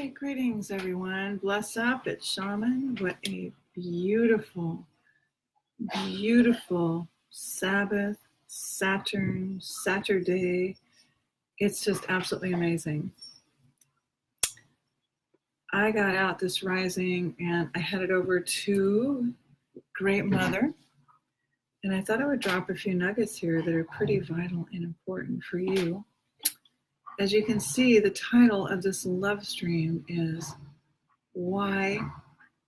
Okay, greetings everyone. Bless up, it's Shaman. What a beautiful, beautiful Sabbath, Saturday. It's just absolutely amazing. I got out this rising and I headed over to Great Mother. And I thought I would drop a few nuggets here that are pretty vital and important for you. As you can see, the title of this love stream is Why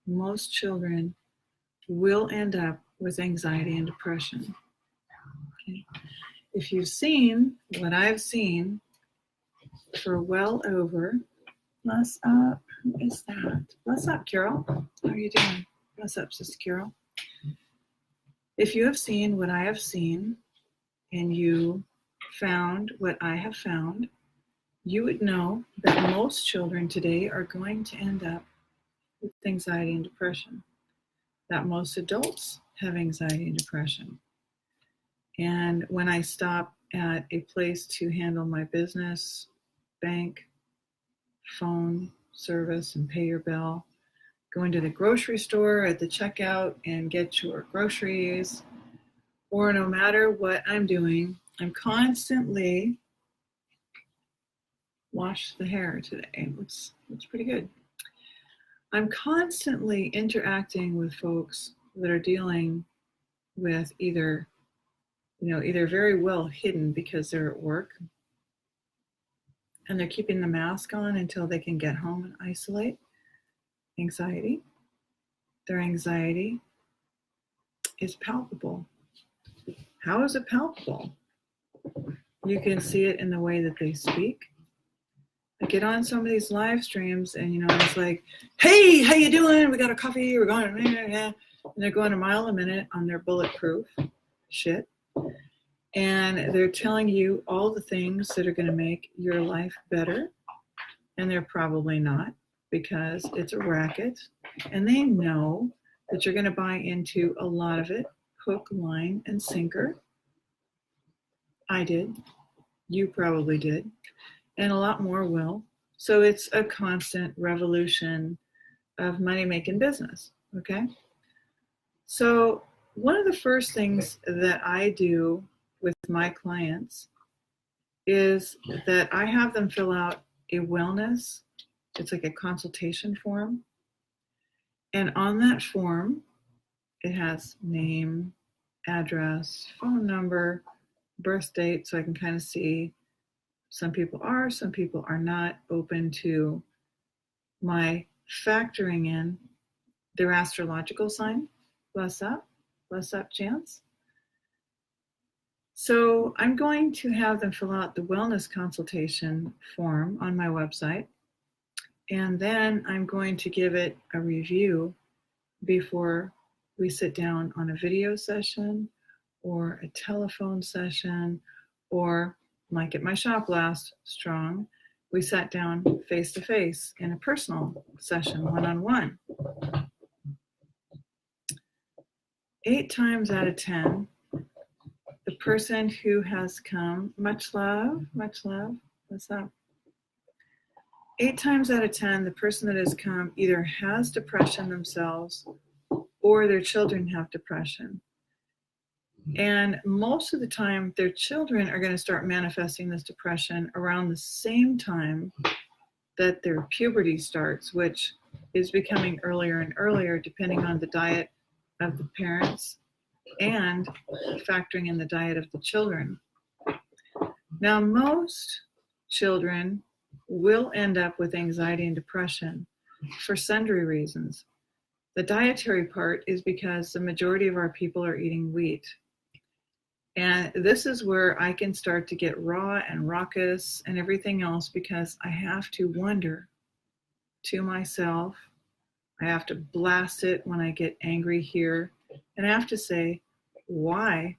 Most Children Will End Up with Anxiety and Depression. Okay. If you've seen what I've seen for well over, bless up, who is that? Bless up, Carol. How are you doing? Bless up, Sister Carol. If you have seen what I have seen and you found what I have found, you would know that most children today are going to end up with anxiety and depression, that most adults have anxiety and depression. And when I stop at a place to handle my business, bank, phone service, and pay your bill, going to the grocery store at the checkout and get your groceries, or no matter what I'm doing, I'm constantly wash the hair today. Looks pretty good. I'm constantly interacting with folks that are dealing with either very well hidden because they're at work and they're keeping the mask on until they can get home and isolate. Anxiety. Their anxiety is palpable. How is it palpable? You can see it in the way that they speak. I get on some of these live streams and, it's like, hey, how you doing? We got a coffee. We're going, and they're going a mile a minute on their bulletproof shit. And they're telling you all the things that are going to make your life better. And they're probably not, because it's a racket. And they know that you're going to buy into a lot of it, hook, line, and sinker. I did. You probably did. And a lot more will. So it's a constant revolution of money-making business, okay? So one of the first things that I do with my clients is that I have them fill out a wellness, it's like a consultation form. And on that form, it has name, address, phone number, birth date, so I can kind of see some people are not open to my factoring in their astrological sign. Bless up, Chance. So I'm going to have them fill out the wellness consultation form on my website. And then I'm going to give it a review before we sit down on a video session or a telephone session, or like at my shop last strong, we sat down face to face in a personal session, one-on-one. 8 times out of 10, the person who has come, much love, what's up? 8 times out of 10, the person that has come either has depression themselves or their children have depression. And most of the time, their children are going to start manifesting this depression around the same time that their puberty starts, which is becoming earlier and earlier depending on the diet of the parents and factoring in the diet of the children. Now, most children will end up with anxiety and depression for sundry reasons. The dietary part is because the majority of our people are eating wheat. And this is where I can start to get raw and raucous and everything else, because I have to wonder to myself, I have to blast it when I get angry here, and I have to say, why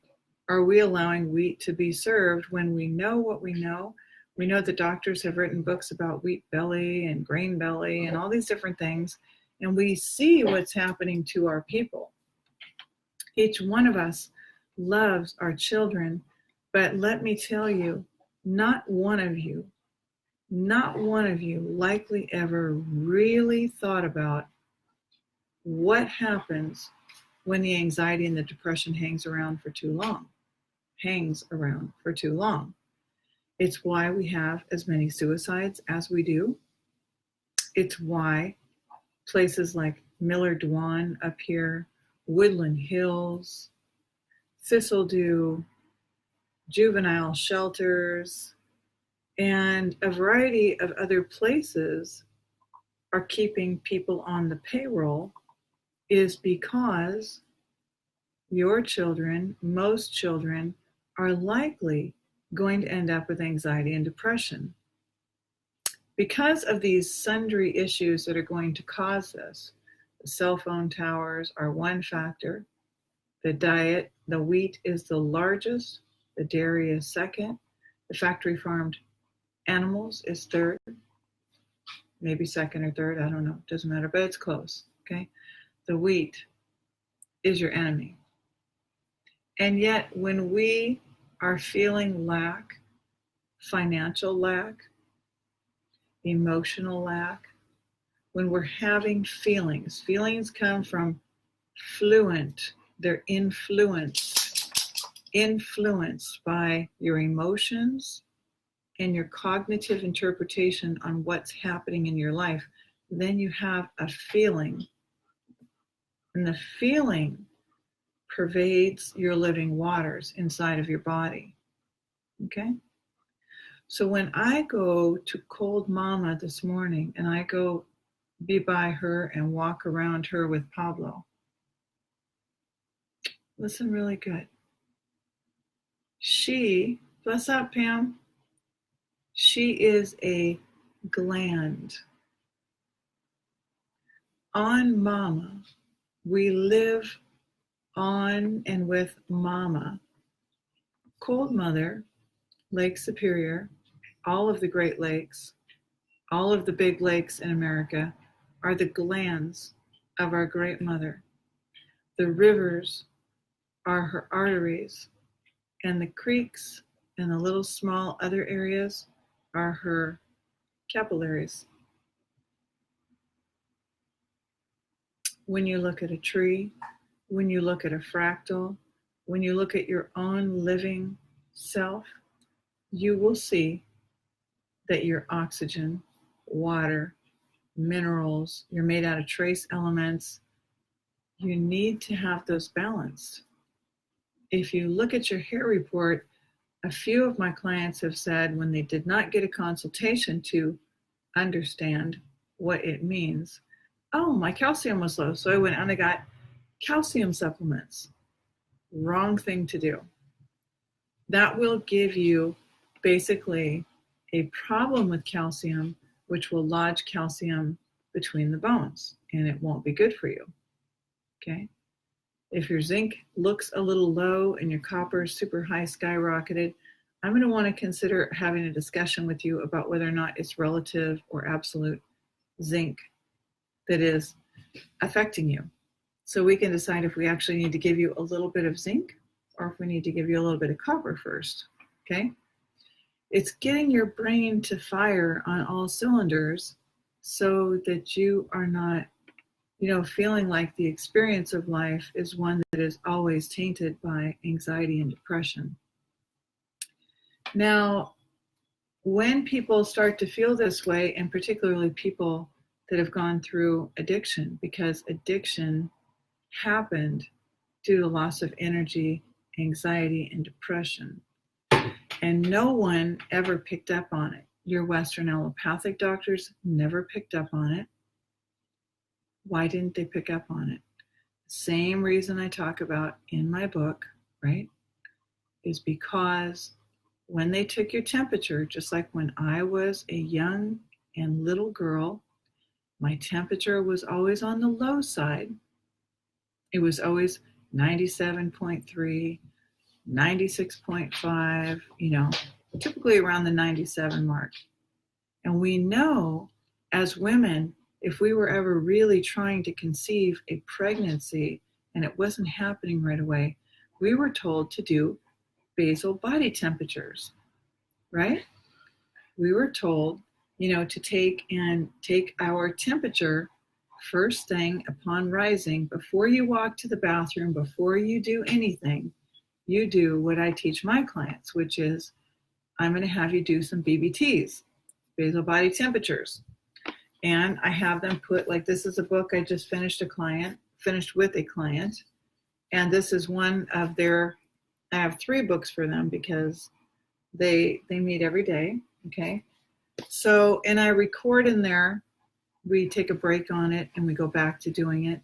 are we allowing wheat to be served when we know what we know? We know the doctors have written books about wheat belly and grain belly and all these different things, and we see what's happening to our people. Each one of us loves our children, but let me tell you, not one of you not one of you likely ever really thought about what happens when the anxiety and the depression hangs around for too long. It's why we have as many suicides as we do. It's why places like Miller Dwan up here, Woodland Hills, Thistledew, juvenile shelters, and a variety of other places are keeping people on the payroll is because your children, most children, are likely going to end up with anxiety and depression. Because of these sundry issues that are going to cause this, the cell phone towers are one factor, the diet, the wheat is the largest, the dairy is second, the factory farmed animals is third, maybe second or third, I don't know, doesn't matter, but it's close, okay? The wheat is your enemy. And yet when we are feeling lack, financial lack, emotional lack, when we're having feelings come from fluent, they're influenced by your emotions and your cognitive interpretation on what's happening in your life, then you have a feeling. And the feeling pervades your living waters inside of your body. Okay? So when I go to Cold Mama this morning and I go be by her and walk around her with Pablo, listen really good. She, bless up, Pam, she is a gland. On Mama, we live on and with Mama. Cold Mother, Lake Superior, all of the Great Lakes, all of the big lakes in America are the glands of our Great Mother. The rivers are her arteries, and the creeks and the little small other areas are her capillaries. When you look at a tree, when you look at a fractal, when you look at your own living self, you will see that your oxygen, water, minerals, you're made out of trace elements. You need to have those balanced. If you look at your hair report, a few of my clients have said when they did not get a consultation to understand what it means, oh, my calcium was low, so I went and I got calcium supplements. Wrong thing to do. That will give you basically a problem with calcium, which will lodge calcium between the bones, and it won't be good for you. Okay? If your zinc looks a little low and your copper is super high skyrocketed, I'm going to want to consider having a discussion with you about whether or not it's relative or absolute zinc that is affecting you. So we can decide if we actually need to give you a little bit of zinc or if we need to give you a little bit of copper first, okay? It's getting your brain to fire on all cylinders so that you are not, feeling like the experience of life is one that is always tainted by anxiety and depression. Now, when people start to feel this way, and particularly people that have gone through addiction, because addiction happened due to loss of energy, anxiety, and depression. And no one ever picked up on it. Your Western allopathic doctors never picked up on it. Why didn't they pick up on it? Same reason I talk about in my book, right? Is because when they took your temperature, just like when I was a young and little girl, my temperature was always on the low side. It was always 97.3, 96.5, typically around the 97 mark. And we know as women, if we were ever really trying to conceive a pregnancy and it wasn't happening right away, we were told to do basal body temperatures, right? We were told to take our temperature first thing upon rising. Before you walk to the bathroom, before you do anything, you do what I teach my clients, which is I'm going to have you do some BBTs, basal body temperatures. And I have them put, like, this is a book I just finished with a client. And this is one of their, I have 3 books for them because they meet every day. Okay. So, and I record in there, we take a break on it and we go back to doing it.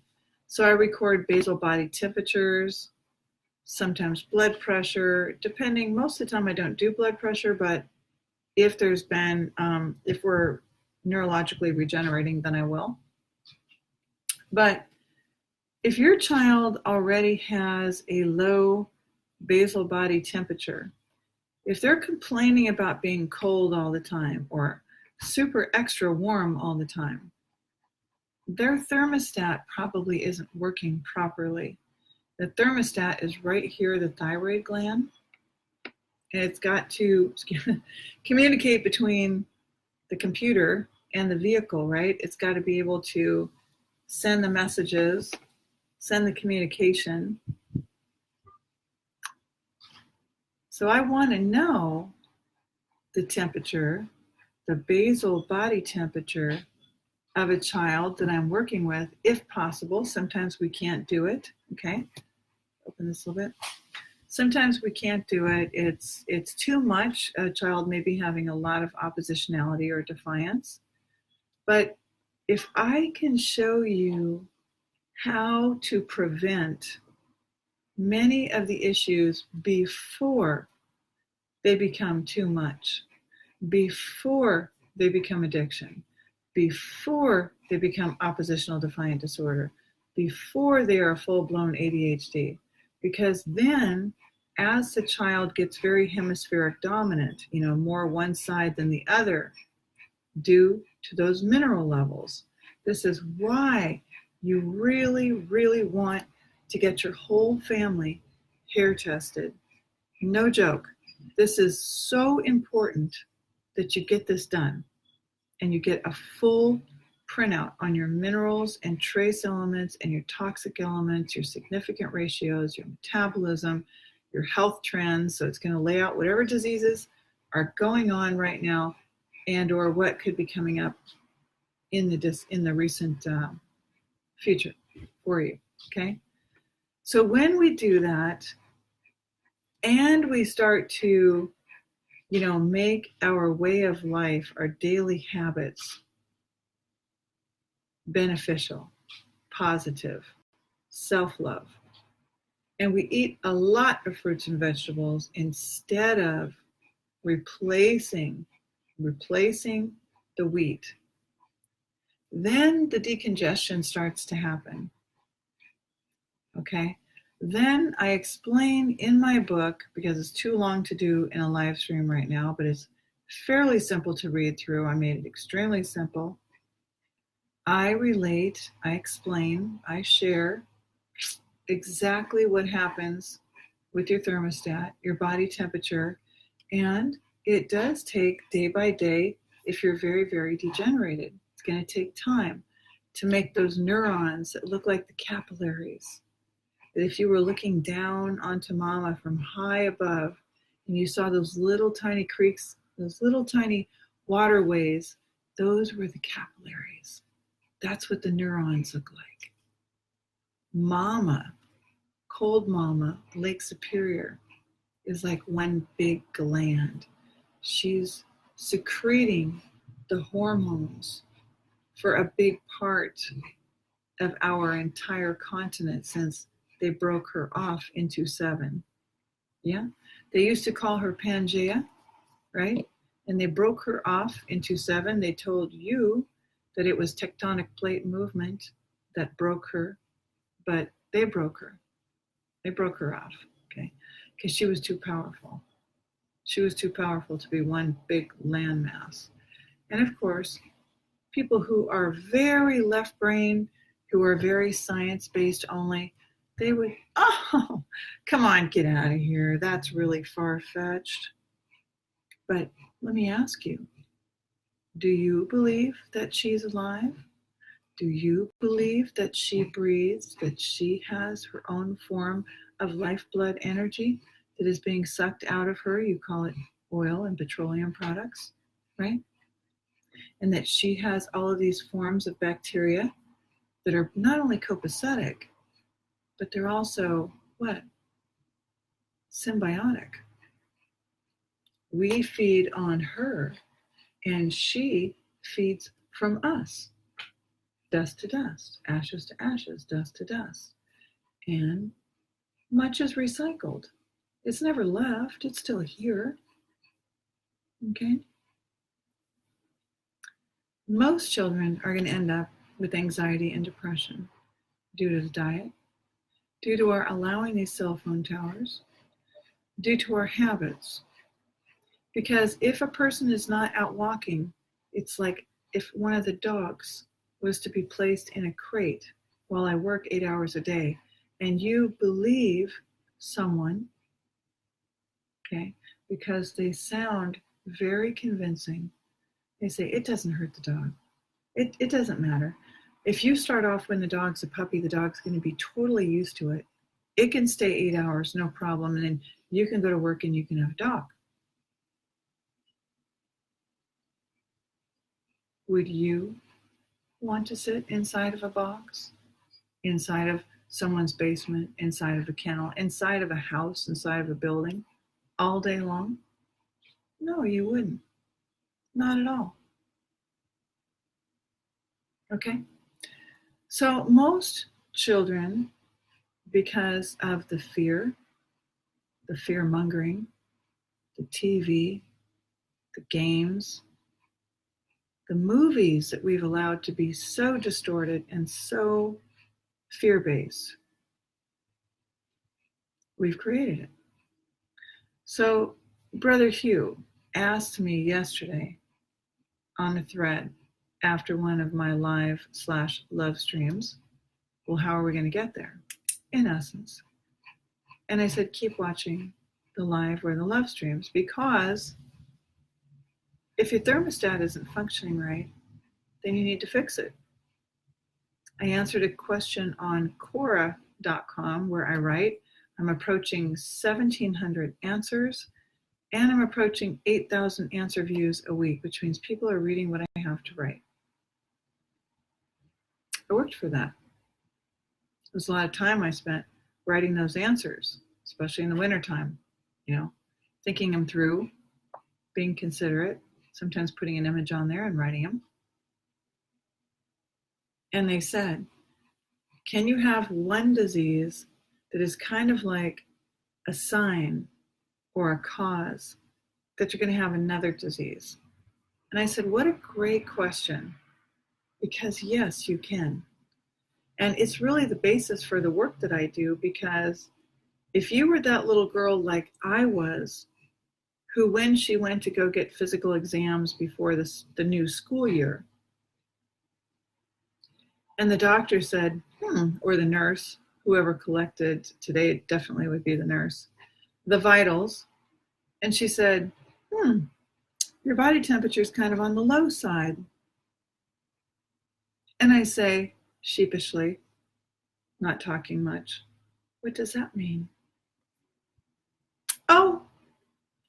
So I record basal body temperatures, sometimes blood pressure, depending. Most of the time I don't do blood pressure, but if there's been, if we're neurologically regenerating, then I will. But if your child already has a low basal body temperature, if they're complaining about being cold all the time or super extra warm all the time, their thermostat probably isn't working properly. The thermostat is right here, the thyroid gland, and it's got to communicate between the computer and the vehicle, right? It's got to be able to send the messages, send the communication. So I want to know the temperature, the basal body temperature of a child that I'm working with, if possible. Sometimes we can't do it. Okay, open this a little bit. Sometimes we can't do it. It's too much. A child may be having a lot of oppositionality or defiance. But if I can show you how to prevent many of the issues before they become too much, before they become addiction, before they become oppositional defiant disorder, before they are full-blown ADHD, because then as the child gets very hemispheric dominant, more one side than the other, due to those mineral levels. This is why you really, really want to get your whole family hair tested. No joke. This is so important that you get this done and you get a full printout on your minerals and trace elements and your toxic elements, your significant ratios, your metabolism, your health trends. So it's going to lay out whatever diseases are going on right now and or what could be coming up in the recent future for you. Okay. So when we do that and we start to, make our way of life, our daily habits beneficial, positive, self-love, and we eat a lot of fruits and vegetables instead of replacing the wheat, then the decongestion starts to happen. Okay? Then I explain in my book, because it's too long to do in a live stream right now, but it's fairly simple to read through. I made it extremely simple. I relate, I explain, I share exactly what happens with your thermostat, your body temperature, and it does take day by day if you're very, very degenerated. It's going to take time to make those neurons that look like the capillaries. That if you were looking down onto mama from high above and you saw those little tiny creeks, those little tiny waterways, those were the capillaries. That's what the neurons look like. Mama, cold mama, Lake Superior, is like one big gland. She's secreting the hormones for a big part of our entire continent since they broke her off into 7. Yeah, they used to call her Pangea, right? And they broke her off into 7. They told you that it was tectonic plate movement that broke her, but they broke her. They broke her off, okay? Because she was too powerful. She was too powerful to be one big landmass. And of course, people who are very left brain, who are very science-based only, they would, oh, come on, get out of here. That's really far-fetched. But let me ask you, Do you believe that she's alive? Do you believe that she breathes, that she has her own form of lifeblood energy that is being sucked out of her? You call it oil and petroleum products, right? And that she has all of these forms of bacteria that are not only copacetic, but they're also what? Symbiotic. We feed on her, and she feeds from us. Dust to dust, ashes to ashes, dust to dust. And much is recycled. It's never left, it's still here. Okay? Most children are going to end up with anxiety and depression due to the diet, due to our allowing these cell phone towers, due to our habits. Because if a person is not out walking, it's like if one of the dogs was to be placed in a crate while I work 8 hours a day, and you believe someone, okay, because they sound very convincing. They say, it doesn't hurt the dog. It doesn't matter. If you start off when the dog's a puppy, the dog's going to be totally used to it. It can stay 8 hours, no problem, and then you can go to work and you can have a dog. Would you want to sit inside of a box, inside of someone's basement, inside of a kennel, inside of a house, inside of a building, all day long? No, you wouldn't. Not at all. Okay? So most children, because of the fear mongering, the TV, the games, the movies that we've allowed to be so distorted and so fear-based, we've created it. So Brother Hugh asked me yesterday on a thread after one of my live/love streams, well, how are we going to get there? In essence. And I said, keep watching the live or the love streams, because if your thermostat isn't functioning right, then you need to fix it. I answered a question on Quora.com where I write. I'm approaching 1,700 answers, and I'm approaching 8,000 answer views a week, which means people are reading what I have to write. I worked for that. There's a lot of time I spent writing those answers, especially in the wintertime, thinking them through, being considerate, sometimes putting an image on there and writing them. And they said, can you have one disease that is kind of like a sign or a cause that you're going to have another disease? And I said, what a great question, because yes, you can. And it's really the basis for the work that I do, because if you were that little girl like I was, who when she went to go get physical exams before the new school year, and the doctor said, or the nurse, whoever collected, today it definitely would be the nurse, the vitals, and she said, your body temperature is kind of on the low side. And I say, sheepishly, not talking much, what does that mean? Oh,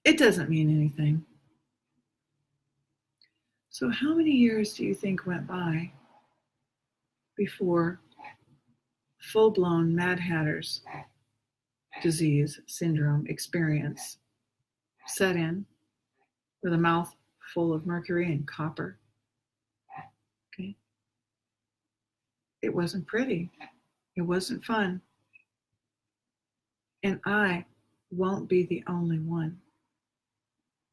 it doesn't mean anything. So how many years do you think went by before full-blown Mad Hatter's disease, syndrome, experience set in with a mouth full of mercury and copper? Okay. It wasn't pretty. It wasn't fun. And I won't be the only one,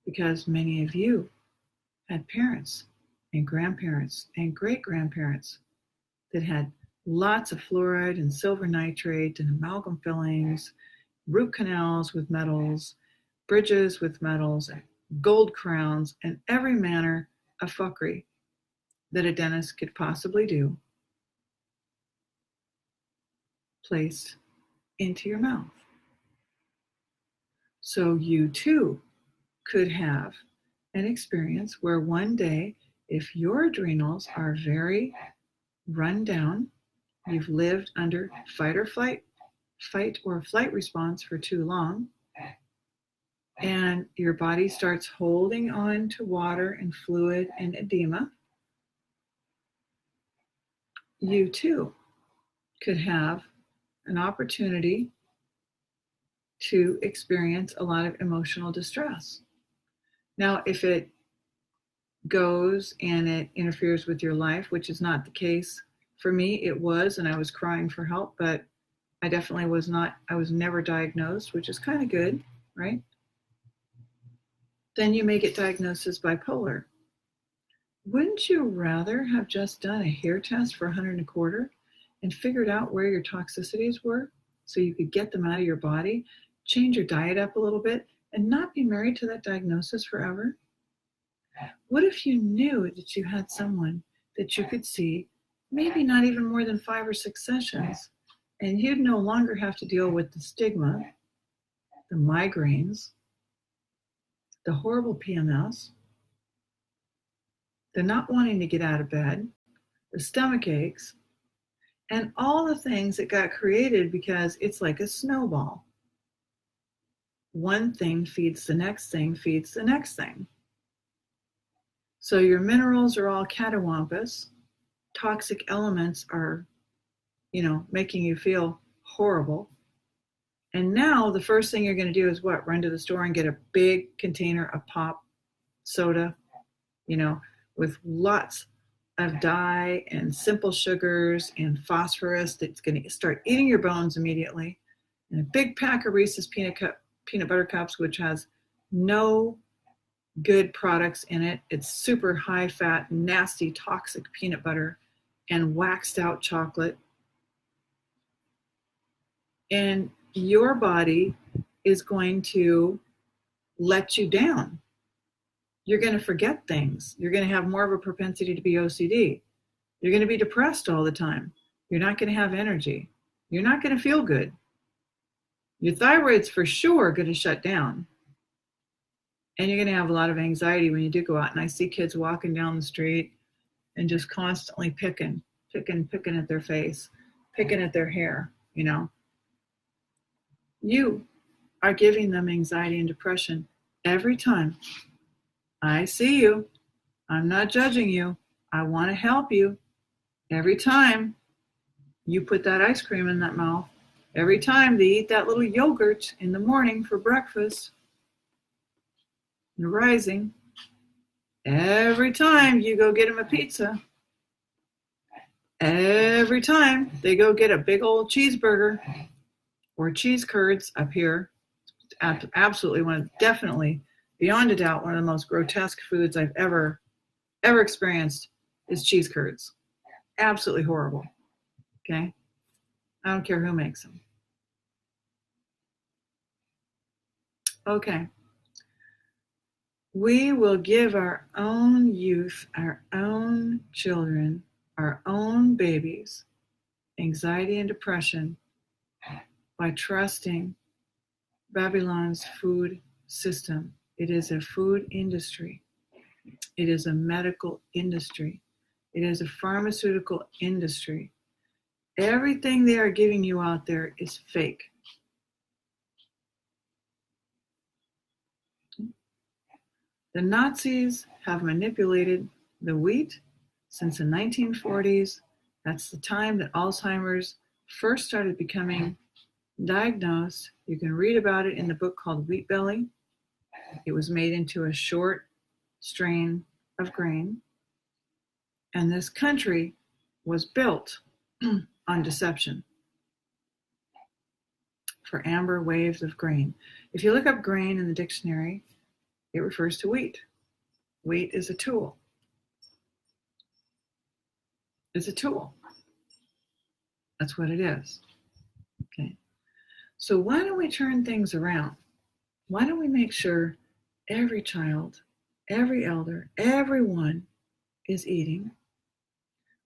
because many of you had parents and grandparents and great-grandparents that had lots of fluoride and silver nitrate and amalgam fillings, root canals with metals, bridges with metals, gold crowns, and every manner of fuckery that a dentist could possibly do placed into your mouth. So you too could have an experience where one day If your adrenals are very run down, you've lived under fight or flight response for too long, and your body starts holding on to water and fluid and edema, you too could have an opportunity to experience a lot of emotional distress. Now, if it goes and it interferes with your life, which is not the case for me, it was, and I was crying for help, but I definitely was never diagnosed, which is kind of good, right? Then you may get diagnosed as bipolar. Wouldn't you rather have just done a hair test for 125 and figured out where your toxicities were so you could get them out of your body, change your diet up a little bit, and not be married to that diagnosis forever? What if you knew that you had someone that you could see, maybe not even more than 5 or 6 sessions, and you'd no longer have to deal with the stigma, the migraines, the horrible PMS, the not wanting to get out of bed, the stomach aches, and all the things that got created because it's like a snowball. One thing feeds the next thing, feeds the next thing. So your minerals are all catawampus. Toxic elements are, making you feel horrible. And now the first thing you're going to do is what? Run to the store and get a big container of pop soda, with lots of dye and simple sugars and phosphorus that's going to start eating your bones immediately. And a big pack of Reese's peanut butter cups, which has no good products in it. It's super high fat, nasty, toxic peanut butter and waxed out chocolate. And your body is going to let you down. You're going to forget things. You're going to have more of a propensity to be OCD. You're going to be depressed all the time. You're not going to have energy. You're not going to feel good. Your thyroid's for sure going to shut down. And you're going to have a lot of anxiety when you do go out. And I see kids walking down the street and just constantly picking at their face, picking at their hair, You are giving them anxiety and depression every time. I see you. I'm not judging you. I want to help you. Every time you put that ice cream in that mouth, every time they eat that little yogurt in the morning for breakfast, you're rising. Every time you go get them a pizza, every time they go get a big old cheeseburger or cheese curds up here, absolutely definitely, beyond a doubt, one of the most grotesque foods I've ever experienced is cheese curds. Absolutely horrible. Okay? I don't care who makes them. Okay. We will give our own youth, our own children, our own babies anxiety and depression by trusting Babylon's food system. It is a food industry. It is a medical industry. It is a pharmaceutical industry. Everything they are giving you out there is fake. The Nazis have manipulated the wheat since the 1940s. That's the time that Alzheimer's first started becoming diagnosed. You can read about it in the book called Wheat Belly. It was made into a short strain of grain. And this country was built on deception for amber waves of grain. If you look up grain in the dictionary, it refers to wheat. Wheat is a tool. It's a tool. That's what it is. Okay. So why don't we turn things around? Why don't we make sure every child, every elder, everyone is eating?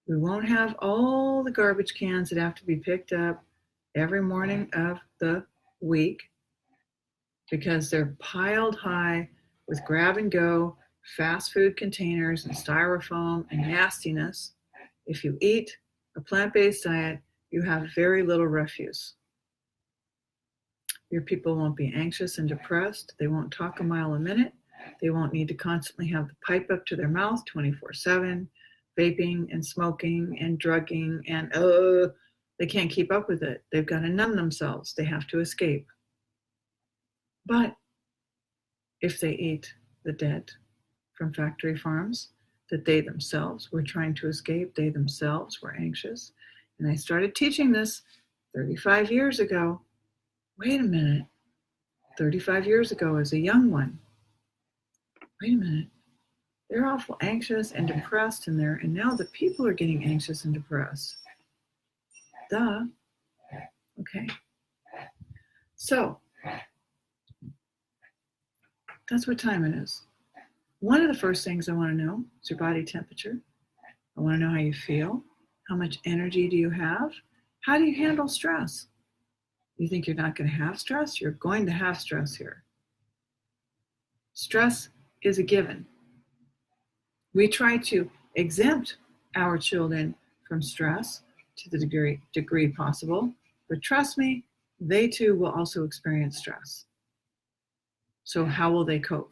We won't have all the garbage cans that have to be picked up every morning of the week because they're piled high with grab and go fast food containers and styrofoam and nastiness. If you eat a plant-based diet, you have very little refuse. Your people won't be anxious and depressed. They won't talk a mile a minute. They won't need to constantly have the pipe up to their mouth 24/7, vaping and smoking and drugging, and they can't keep up with it. They've got to numb themselves. They have to escape. But if they eat the dead from factory farms that they themselves were trying to escape, they themselves were anxious. And I started teaching this 35 years ago. Wait a minute. 35 years ago as a young one. Wait a minute. They're awful anxious and depressed in there, and now the people are getting anxious and depressed. Duh. Okay. So, that's what time it is. One of the first things I want to know is your body temperature. I want to know how you feel. How much energy do you have? How do you handle stress? You think you're not going to have stress? You're going to have stress here. Stress is a given. We try to exempt our children from stress to the degree possible, but trust me, they too will also experience stress. So how will they cope?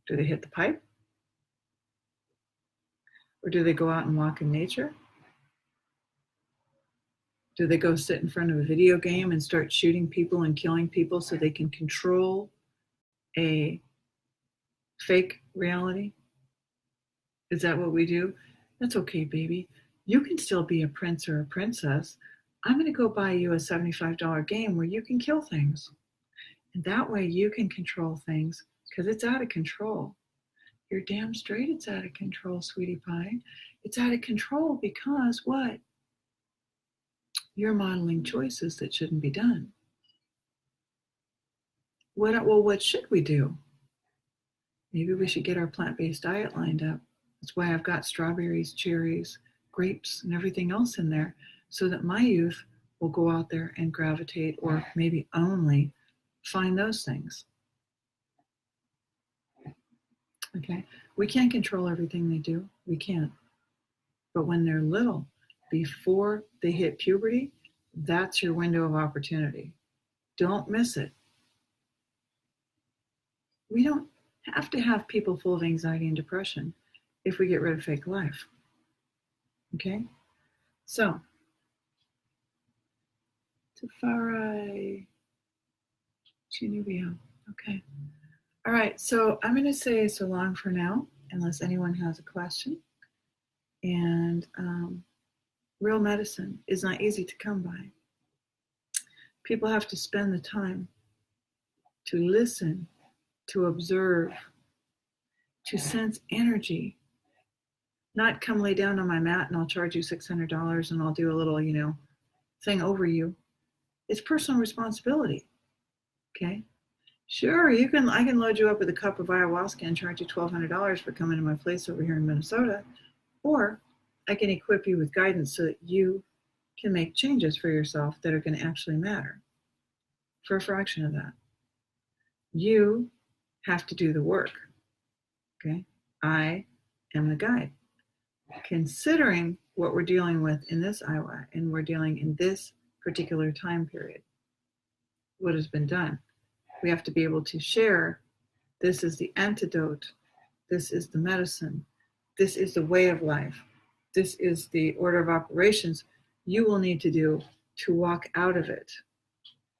Do they hit the pipe? Or do they go out and walk in nature? Do they go sit in front of a video game and start shooting people and killing people so they can control a fake reality? Is that what we do? That's okay, baby. You can still be a prince or a princess. I'm going to go buy you a $75 game where you can kill things. And that way you can control things because it's out of control. You're damn straight it's out of control, sweetie pie. It's out of control because what? You're modeling choices that shouldn't be done. What should we do? Maybe we should get our plant-based diet lined up. That's why I've got strawberries, cherries, grapes, and everything else in there so that my youth will go out there and gravitate or maybe only find those things. Okay? We can't control everything they do. We can't. But when they're little, before they hit puberty, that's your window of opportunity. Don't miss it. We don't have to have people full of anxiety and depression if we get rid of fake life. Okay? So, Tafari Chinubio. Okay. All right, so I'm going to say so long for now, unless anyone has a question. And real medicine is not easy to come by. People have to spend the time to listen, to observe, to sense energy. Not come lay down on my mat and I'll charge you $600 and I'll do a little, thing over you. It's personal responsibility. Okay? Sure, I can load you up with a cup of ayahuasca and charge you $1,200 for coming to my place over here in Minnesota. Or I can equip you with guidance so that you can make changes for yourself that are going to actually matter for a fraction of that. You have to do the work. Okay? I am the guide. Considering what we're dealing with in this Iowa, and we're dealing in this particular time period, what has been done, we have to be able to share, this is the antidote, this is the medicine, this is the way of life, this is the order of operations you will need to do to walk out of it.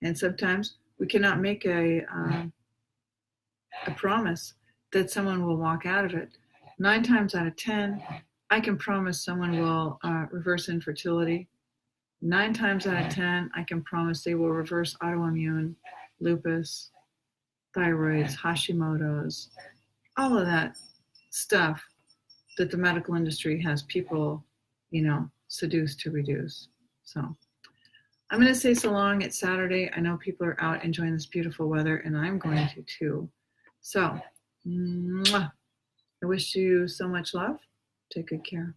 And sometimes we cannot make a promise that someone will walk out of it. 9 times out of 10, I can promise someone will reverse infertility. 9 times out of 10, I can promise they will reverse autoimmune, lupus, thyroids, Hashimoto's, all of that stuff that the medical industry has people, seduced to reduce. So I'm going to say so long. It's Saturday. I know people are out enjoying this beautiful weather, and I'm going to too. So, I wish you so much love. Take good care.